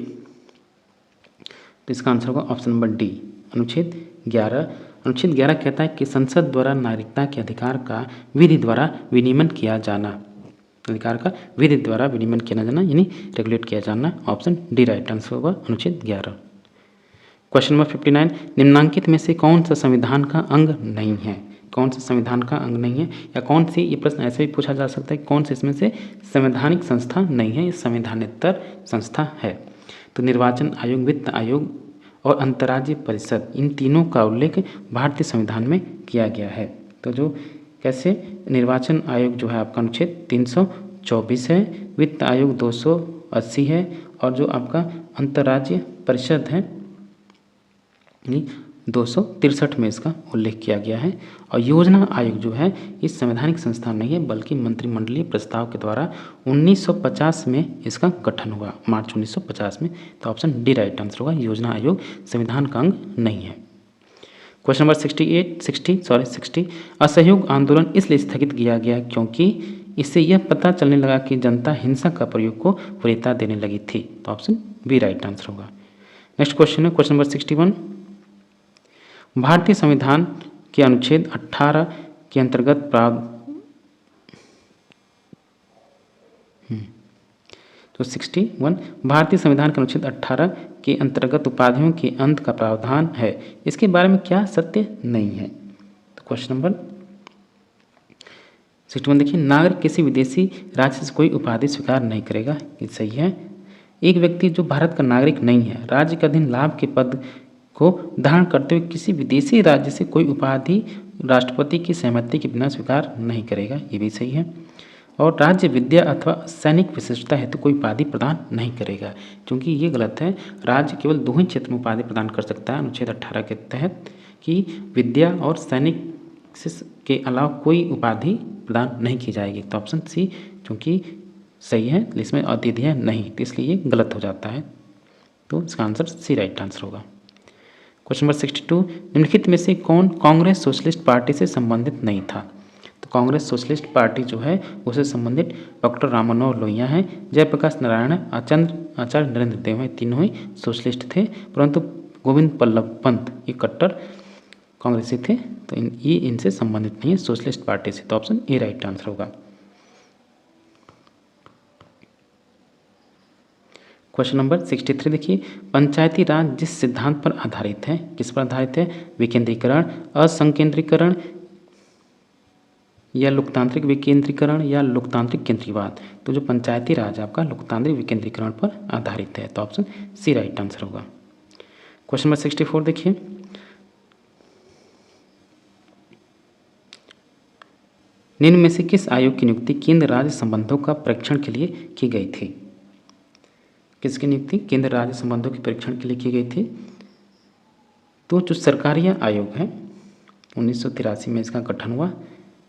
तो इसका आंसर होगा ऑप्शन नंबर डी अनुच्छेद 11। अनुच्छेद 11 कहता है कि संसद द्वारा नागरिकता के अधिकार का विधि द्वारा विनियमन किया जाना, अधिकार का विधि द्वारा विनियमन किया जाना यानी रेगुलेट किया जाना। ऑप्शन डी राइट आंसर होगा अनुच्छेद 11। क्वेश्चन नंबर 59, निम्नांकित में से कौन सा संविधान का अंग नहीं है? कौन सा संविधान का अंग नहीं है या कौन सी, ये प्रश्न ऐसे भी पूछा जा सकता है कौन से इसमें से संवैधानिक संस्था नहीं है, ये संविधानेतर संस्था है? तो निर्वाचन आयोग, वित्त आयोग और अंतर्राज्यीय परिषद, इन तीनों का उल्लेख भारतीय संविधान में किया गया है। तो जो कैसे निर्वाचन आयोग जो है आपका अनुच्छेद 324 है, वित्त आयोग 280 है और जो आपका अंतर्राज्यीय परिषद है 263 में इसका उल्लेख किया गया है। और योजना आयोग जो है इस संवैधानिक संस्था नहीं है बल्कि मंत्रिमंडलीय प्रस्ताव के द्वारा 1950 में इसका गठन हुआ, मार्च 1950 में। तो ऑप्शन डी राइट आंसर होगा, योजना आयोग संविधान का अंग नहीं है। क्वेश्चन नंबर 60, असहयोग आंदोलन इसलिए स्थगित किया गया क्योंकि इससे यह पता चलने लगा कि जनता हिंसा का प्रयोग को वरीयता देने लगी थी। तो ऑप्शन बी राइट आंसर होगा। नेक्स्ट क्वेश्चन है क्वेश्चन नंबर 61, भारतीय संविधान के अनुच्छेद 18 के अंतर्गत तो 61 भारतीय संविधान के अनुच्छेद 18 के अंतर्गत उपाधियों के अंत का प्रावधान है, इसके बारे में क्या सत्य नहीं है? तो क्वेश्चन नंबर 61 देखिए, नागरिक किसी विदेशी राज्य से कोई उपाधि स्वीकार नहीं करेगा, ये सही है। एक व्यक्ति जो भारत का नागरिक नहीं है राज्य के अधीन लाभ के पद को धारण करते हुए किसी विदेशी राज्य से कोई उपाधि राष्ट्रपति की सहमति के बिना स्वीकार नहीं करेगा, ये भी सही है। और राज्य विद्या अथवा सैनिक विशिष्टता हेतु कोई उपाधि प्रदान नहीं करेगा, क्योंकि ये गलत है। राज्य केवल 2 ही क्षेत्र में उपाधि प्रदान कर सकता है अनुच्छेद 18 के तहत कि विद्या और सैनिक के अलावा कोई उपाधि प्रदान नहीं की जाएगी। तो ऑप्शन सी क्योंकि सही है इसमें अतिथि नहीं, तो इसलिए ये गलत हो जाता है। तो इसका आंसर सी राइट आंसर होगा। क्वेश्चन नंबर 62, निम्नलिखित में से कौन कांग्रेस सोशलिस्ट पार्टी से संबंधित नहीं था? तो कांग्रेस सोशलिस्ट पार्टी जो है उससे संबंधित डॉक्टर राम मनोहर लोहिया हैं, जयप्रकाश नारायण है, आचार्य नरेंद्र देव हैं, तीनों ही सोशलिस्ट थे, परंतु गोविंद बल्लभ पंत ये कट्टर कांग्रेसी थे, तो ये इनसे संबंधित नहीं है सोशलिस्ट पार्टी से। तो ऑप्शन ए राइट आंसर होगा। क्वेश्चन नंबर 63 देखिए, पंचायती राज जिस सिद्धांत पर आधारित है, किस पर आधारित है? विकेंद्रीकरण, असंकेंद्रीकरण या लोकतांत्रिक विकेंद्रीकरण या लोकतांत्रिक केंद्रीयवाद। तो जो पंचायती राज आपका लोकतांत्रिक विकेंद्रीकरण पर आधारित है, तो ऑप्शन सी राइट आंसर होगा। क्वेश्चन नंबर 64 देखिए, निम्न में से किस आयोग की नियुक्ति केंद्र राज्य संबंधों का परीक्षण के लिए की गई थी? किसकी नियुक्ति केंद्र राज्य संबंधों के परीक्षण के लिए की गई थी? तो जो सरकारिया आयोग है 1983 में इसका गठन हुआ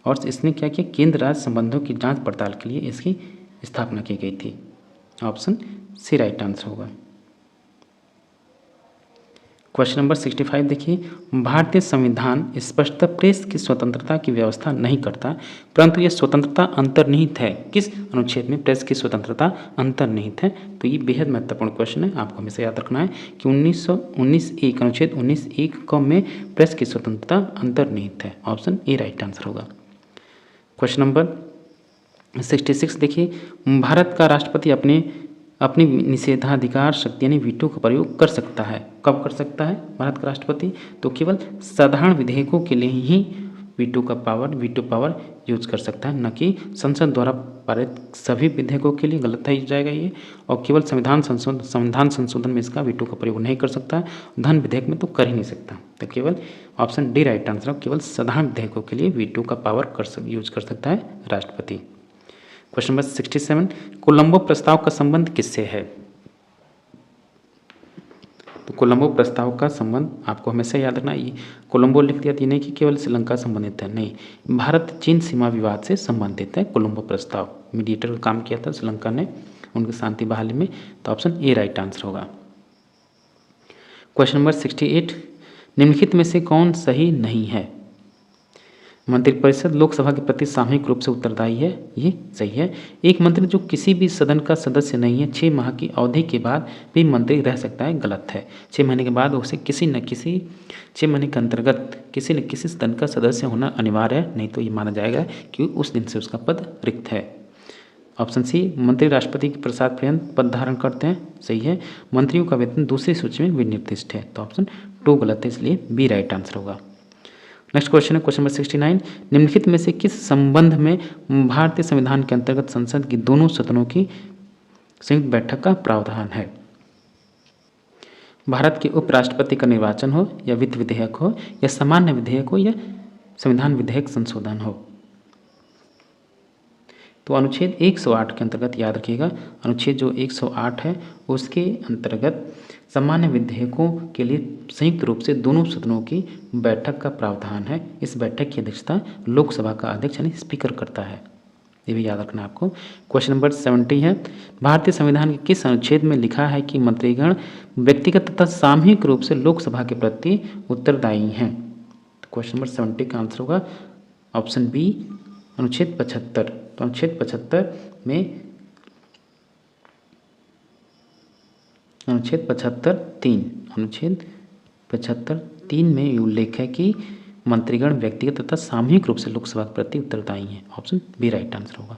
और इसने क्या किया, केंद्र राज्य संबंधों की जांच पड़ताल के लिए इसकी स्थापना की गई थी। ऑप्शन सी राइट आंसर होगा। क्वेश्चन नंबर 65 देखिए, भारतीय संविधान स्पष्टतः प्रेस की स्वतंत्रता की व्यवस्था नहीं करता, परंतु यह स्वतंत्रता अंतर्निहित है। किस अनुच्छेद में प्रेस की स्वतंत्रता अंतर्निहित है? तो ये बेहद महत्वपूर्ण क्वेश्चन है, आपको हमेशा याद रखना है कि 1919(1) अनुच्छेद 19(1) में प्रेस की स्वतंत्रता अंतर्निहित है। ऑप्शन ए राइट आंसर होगा। क्वेश्चन नंबर 66 देखिए, भारत का राष्ट्रपति अपनी निषेधाधिकार शक्ति यानी वीटो का प्रयोग कर सकता है। कब कर सकता है भारत का राष्ट्रपति? तो केवल साधारण विधेयकों के लिए ही वीटो पावर यूज कर सकता है, न कि संसद द्वारा पारित सभी विधेयकों के लिए। गलत है जाएगा ये। और केवल संविधान संशोधन में इसका वीटो का प्रयोग नहीं कर सकता, धन विधेयक में तो कर ही नहीं सकता। तो केवल ऑप्शन डी राइट आंसर, केवल साधारण विधेयकों के लिए वीटो का पावर यूज कर सकता है राष्ट्रपति। क्वेश्चन नंबर 67, कोलंबो प्रस्ताव का संबंध किससे है? तो कोलंबो प्रस्ताव का संबंध आपको हमेशा याद रखना, ये कोलंबो लिख दिया, नहीं कि केवल श्रीलंका संबंधित है, नहीं, भारत चीन सीमा विवाद से संबंधित है कोलंबो प्रस्ताव। मीडिएटर का काम किया था श्रीलंका ने उनकी शांति बहाली में। तो ऑप्शन ए राइट आंसर होगा। क्वेश्चन नंबर 68, निम्नलिखित में से कौन सही नहीं है? मंत्रिपरिषद लोकसभा के प्रति सामूहिक रूप से उत्तरदायी है, ये सही है। एक मंत्री जो किसी भी सदन का सदस्य नहीं है 6 माह की अवधि के बाद भी मंत्री रह सकता है, गलत है। 6 महीने के बाद उसे किसी न किसी 6 महीने के अंतर्गत किसी न किसी सदन का सदस्य होना अनिवार्य है, नहीं तो ये माना जाएगा कि उस दिन से उसका पद रिक्त है। ऑप्शन सी, मंत्री राष्ट्रपति के प्रसाद पर्यंत पद धारण करते हैं, सही है। मंत्रियों का वेतन दूसरी सूची में विनिर्दिष्ट है, तो ऑप्शन 2 गलत है, इसलिए बी राइट आंसर होगा। नेक्स्ट क्वेश्चन है क्वेश्चन नंबर 69, निम्नलिखित में से किस संबंध में भारतीय संविधान के अंतर्गत संसद की दोनों सदनों की संयुक्त बैठक का प्रावधान है? भारत के उपराष्ट्रपति का निर्वाचन हो या वित्त विधेयक हो या सामान्य विधेयक हो या संविधान विधेयक संशोधन हो। तो अनुच्छेद 108 के अंतर्गत याद रखिएगा, अनुच्छेद जो 108 है उसके अंतर्गत सामान्य विधेयकों के लिए संयुक्त रूप से दोनों सदनों की बैठक का प्रावधान है। इस बैठक की अध्यक्षता लोकसभा का अध्यक्ष यानी स्पीकर करता है, ये भी याद रखना आपको। क्वेश्चन नंबर 70 है, भारतीय संविधान के किस अनुच्छेद में लिखा है कि मंत्रीगण व्यक्तिगत तथा सामूहिक रूप से लोकसभा के प्रति उत्तरदायी हैं? तो क्वेश्चन नंबर 70 का आंसर होगा ऑप्शन बी, अनुच्छेद 75। तो अनुच्छेद 75 में अनुच्छेद 75(3) में उल्लेख है कि मंत्रीगण व्यक्तिगत तथा सामूहिक रूप से लोकसभा के प्रति उत्तरदायी हैं। ऑप्शन बी राइट आंसर होगा।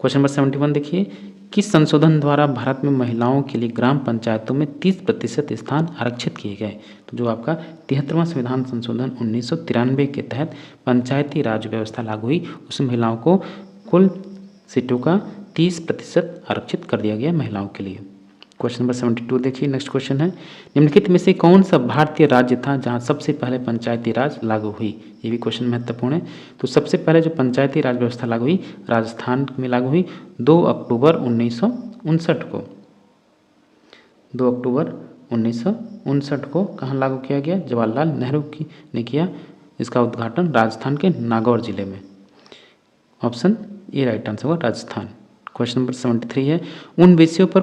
क्वेश्चन नंबर 71 देखिए, किस संशोधन द्वारा भारत में महिलाओं के लिए ग्राम पंचायतों में 30% स्थान आरक्षित किए गए? तो जो आपका 73वां संविधान संशोधन 1993 के तहत पंचायती राज व्यवस्था लागू हुई, उसमें महिलाओं को कुल सीटों का 30% आरक्षित कर दिया गया महिलाओं के लिए। क्वेश्चन नंबर 72 देखिए, नेक्स्ट क्वेश्चन है, निम्नलिखित में से कौन सा भारतीय राज्य था जहां सबसे पहले पंचायती राज लागू हुई? ये भी क्वेश्चन महत्वपूर्ण है। तो सबसे पहले जो पंचायती राज व्यवस्था लागू हुई राजस्थान में लागू हुई 2 अक्टूबर 1959 को। 2 अक्टूबर 1959 को कहाँ लागू किया गया? जवाहरलाल नेहरू ने किया इसका उद्घाटन राजस्थान के नागौर जिले में। ऑप्शन ए राइट आंसर होगा राजस्थान। क्वेश्चन नंबर 73 है, उन विषयों पर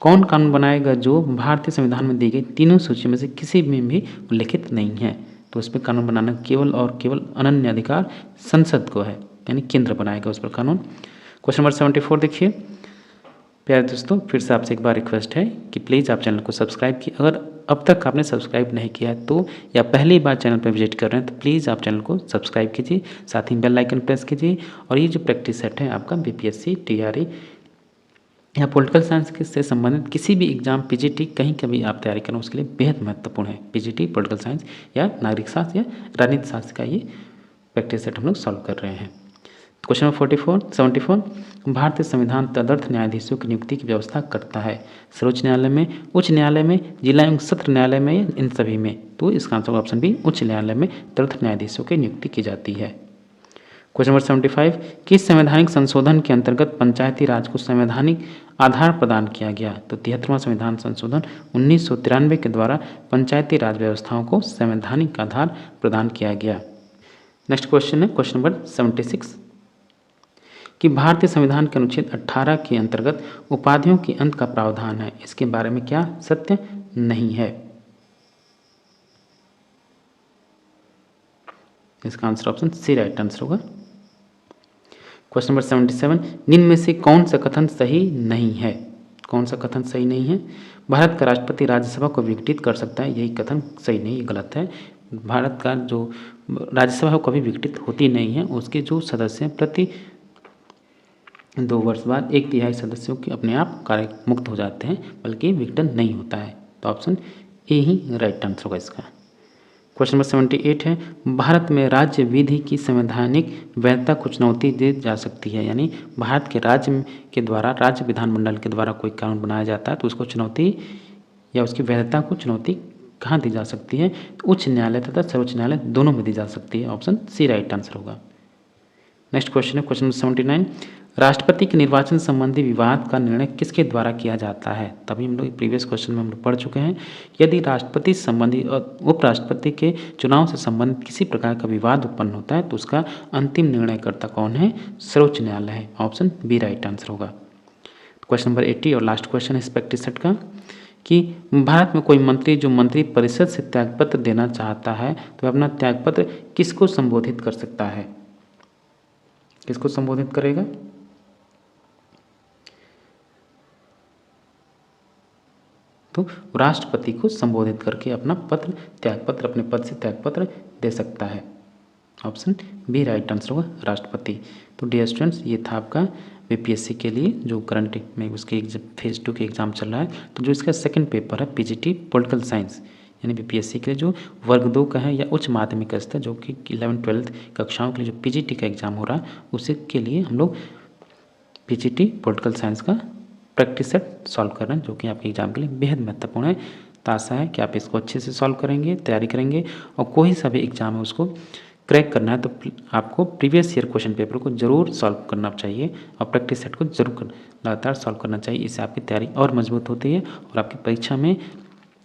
कौन कानून बनाएगा जो भारतीय संविधान में दी गई तीनों सूची में से किसी में भी उल्लिखित नहीं है? तो तो उस पर कानून बनाना केवल और केवल अनन्य अधिकार संसद को है, यानी केंद्र बनाएगा उस पर कानून। क्वेश्चन नंबर 74 देखिए। प्यारे दोस्तों, फिर से आपसे एक बार रिक्वेस्ट है कि प्लीज़ आप चैनल को सब्सक्राइब कीजिए। अगर अब तक आपने सब्सक्राइब नहीं किया है तो, या पहली बार चैनल पर विजिट कर रहे हैं तो प्लीज़ आप चैनल को सब्सक्राइब कीजिए, साथ ही बेल आइकन प्रेस कीजिए। और ये जो प्रैक्टिस सेट है आपका बीपीएससी, टीआरई या पॉलिटिकल साइंस के से संबंधित किसी भी एग्जाम, पीजीटी, कहीं का भी आप तैयारी करें उसके लिए बेहद महत्वपूर्ण है। पीजीटी, पॉलिटिकल साइंस या नागरिक शास्त्र या राजनीति शास्त्र का ये प्रैक्टिस सेट हम लोग सॉल्व कर रहे हैं। क्वेश्चन नंबर 74, भारतीय संविधान तदर्थ न्यायाधीशों की नियुक्ति की व्यवस्था करता है। सर्वोच्च न्यायालय में, उच्च न्यायालय में, जिला एवं सत्र न्यायालय में, या इन सभी में? तो इसका आंसर ऑप्शन बी, उच्च न्यायालय में तदर्थ न्यायाधीशों की नियुक्ति की जाती है। क्वेश्चन नंबर 75, किस संवैधानिक संशोधन के अंतर्गत पंचायती राज को संवैधानिक आधार प्रदान किया गया? तो 73वां संविधान संशोधन 1993 के द्वारा पंचायती राज व्यवस्थाओं को संवैधानिक आधार प्रदान किया गया। नेक्स्ट क्वेश्चन है क्वेश्चन नंबर 76, कि भारतीय संविधान के अनुच्छेद 18 के अंतर्गत उपाधियों के अंत का प्रावधान है, इसके बारे में क्या सत्य नहीं है? इसका answer option C right answer होगा। क्वेश्चन नंबर 77, निम्न में से कौन सा कथन सही नहीं है? कौन सा कथन सही नहीं है? भारत का राष्ट्रपति राज्यसभा को विघटित कर सकता है, यही कथन सही नहीं, गलत है। भारत का जो राज्यसभा है कभी विघटित होती नहीं है, उसके जो सदस्य हैं प्रति 2 वर्ष बाद 1/3 सदस्यों के अपने आप कार्य मुक्त हो जाते हैं, बल्कि विघटन नहीं होता है। तो option A he right answer होगा इसका। क्वेश्चन नंबर 78 है, भारत में राज्य विधि की संवैधानिक वैधता को चुनौती दी जा सकती है, यानी भारत के राज्य के द्वारा, राज्य विधानमंडल के द्वारा कोई कानून बनाया जाता है तो उसको चुनौती या उसकी वैधता को चुनौती कहाँ दी जा सकती है? तो उच्च न्यायालय तथा सर्वोच्च न्यायालय दोनों में दी जा सकती है। ऑप्शन सी राइट आंसर होगा। नेक्स्ट क्वेश्चन है क्वेश्चन नंबर 79, राष्ट्रपति के निर्वाचन संबंधी विवाद का निर्णय किसके द्वारा किया जाता है? तभी हम लोग प्रीवियस क्वेश्चन में हम लोग पढ़ चुके हैं। यदि राष्ट्रपति संबंधी और उपराष्ट्रपति के चुनाव से संबंधित किसी प्रकार का विवाद उत्पन्न होता है तो उसका अंतिम निर्णयकर्ता कौन है? सर्वोच्च न्यायालय है। ऑप्शन बी राइट आंसर होगा। क्वेश्चन नंबर 80 और लास्ट क्वेश्चन है इस प्रैक्टिस सेट का, कि भारत में कोई मंत्री जो मंत्री परिषद से त्यागपत्र देना चाहता है तो अपना त्यागपत्र किसको संबोधित कर सकता है? किसको संबोधित करेगा? तो राष्ट्रपति को संबोधित करके अपना त्यागपत्र, अपने पद से त्यागपत्र दे सकता है। ऑप्शन बी राइट आंसर होगा, राष्ट्रपति। तो डियर स्टूडेंट्स, ये था आपका बीपीएससी के लिए जो करंट में उसके फेज़ 2 के एग्ज़ाम चल रहा है। तो जो इसका सेकंड पेपर है पीजीटी पॉलिटिकल साइंस, यानी बीपीएससी के लिए जो वर्ग 2 का है या उच्च माध्यमिक स्तर, जो कि 11-12 कक्षाओं के लिए जो पीजीटी का एग्ज़ाम हो रहा है, उसी के लिए हम लोग पीजीटी पॉलिटिकल साइंस का प्रैक्टिस सेट सॉल्व कर रहे हैं, जो कि आपके एग्ज़ाम के लिए बेहद महत्वपूर्ण है। तो आशा है कि आप इसको अच्छे से सॉल्व करेंगे, तैयारी करेंगे, और कोई सा भी एग्ज़ाम है उसको क्रैक करना है तो आपको प्रीवियस ईयर क्वेश्चन पेपर को जरूर सॉल्व करना चाहिए और प्रैक्टिस सेट को जरूर लगातार सॉल्व करना चाहिए। इससे आपकी तैयारी और मजबूत होती है और आपकी परीक्षा में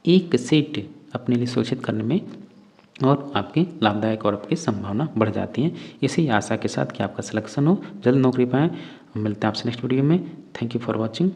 एक सीट अपने लिए सुरक्षित करने में और आपकी लाभदायक और आपकी संभावना बढ़ जाती है। इसी आशा के साथ कि आपका सिलेक्शन हो, जल्द नौकरी पाएँ। मिलते हैं आपसे नेक्स्ट वीडियो में। Thank you for watching.